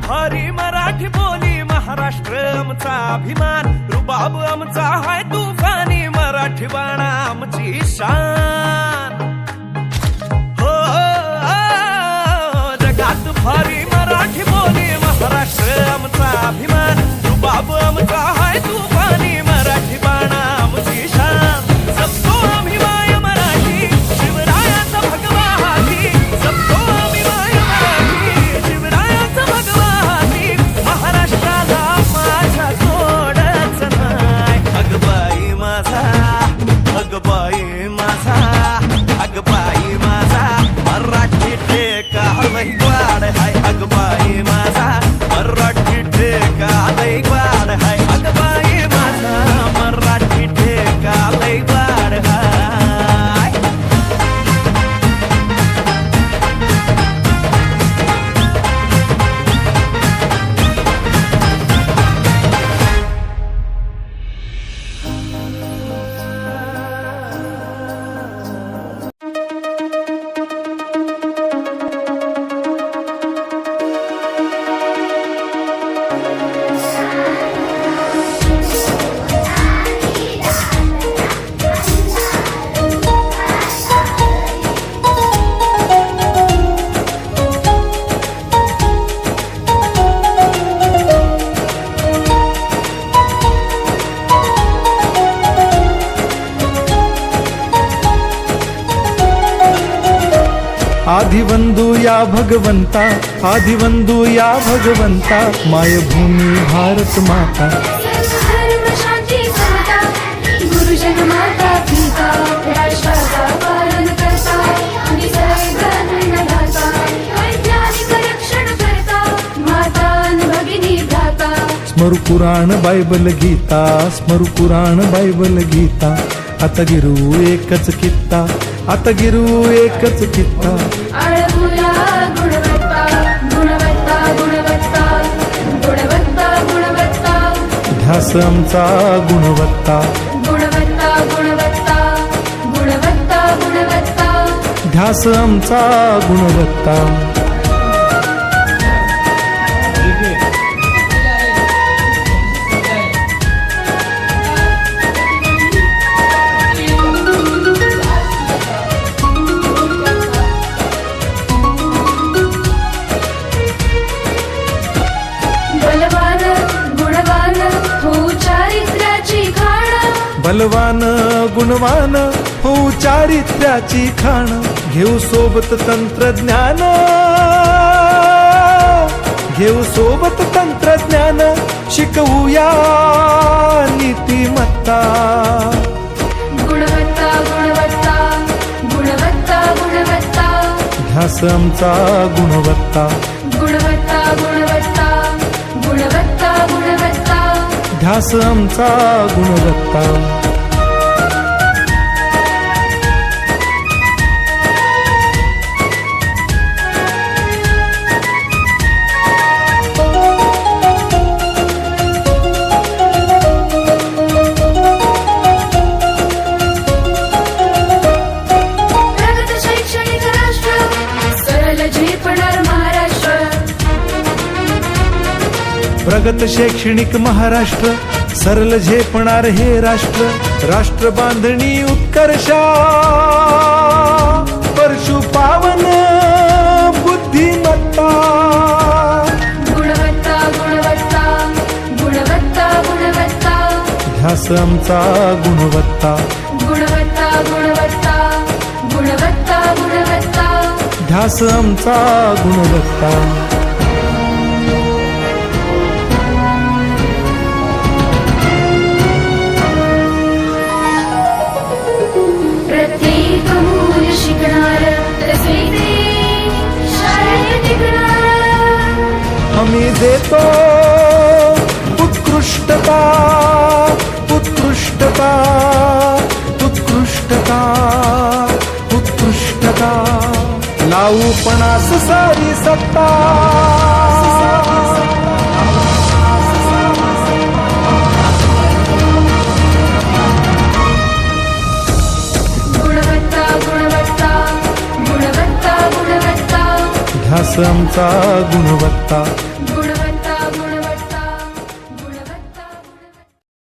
भारी मराठी बोली महाराष्ट्र आमचा अभिमान रुबाब आमचा हाय तुफानी मराठी बाणा आमची शान हो जगात भारी मराठी बोली महाराष्ट्र आमचा अभिमान रुबाब आमचा हाय तुफानी मराठी बाणा आमची शान सबको आम्ही माय मराठी शिवरायाचा भगवा हाती सबको आम्ही माय मराठी शिवरायाचा भगवा हाती महाराष्ट्राला माझ्या सोडच नाही अगबाई माझा अगबाई माझा अगबाई माझा मराठी टेका लई वाढ हाय अगबाई माझा मराठी टेका लई वाढ हाय अगबाई माझा मराठी टेका लई वाढ हाय आदिवंदू या भगवंता आदिवंदू या भगवंता मायभूमी भारत माता धर्म शांती समता गुरुजन माता पिता राष्ट्राचा पालन करता निसर्ग अन्नदाता वैज्ञानिक रक्षण करता माता अन भगिनी भ्राता स्मरु पुराण बायबल गीता स्मरु पुराण बायबल गीता आता गिरू एकच कित्ता आता गिरू एकच कित्ता अळगुया गुणवत्ता गुणवत्ता गुणवत्ता गुणवत्ता गुणवत्ता ध्यास आमचा गुणवत्ता गुणवत्ता गुणवत्ता गुणवत्ता गुणवत्ता ध्यास आमचा गुणवत्ता बलवान गुणवान हो चारित्र्याची खाण बलवान गुणवान हो चारित्र्याची खाण घेऊ सोबत तंत्रज्ञान घेऊ सोबत तंत्रज्ञान शिकवूया नीतिमत्ता गुणवत्ता गुणवत्ता गुणवत्ता गुणवत्ता ध्यास आमचा गुणवत्ता गुणवत्ता गुणवत्ता गुणवत्ता गुणवत्ता ध्यास आमचा गुणवत्ता प्रगत शैक्षणिक राष्ट्र सरल झेपणार महाराष्ट्र प्रगत शैक्षणिक महाराष्ट्र सरल झेपणार हे राष्ट्र राष्ट्र बांधणी उत्कर्षा परशु पावन बुद्धिमत्ता गुणवत्ता गुणवत्ता गुणवत्ता गुणवत्ता ध्यास आमचा गुणवत्ता गुणवत्ता गुणवत्ता गुणवत्ता गुणवत्ता ध्यास आमचा गुणवत्ता प्रत्येक मूल शिकणार तसे ते शाळेत टिकणार आम्ही देतो उत्कृष्टता उत्कृष्टता उत्कृष्टता उत्कृष्टता लावू पणास सारी सत्ता ध्यास आमचा गुणवत्ता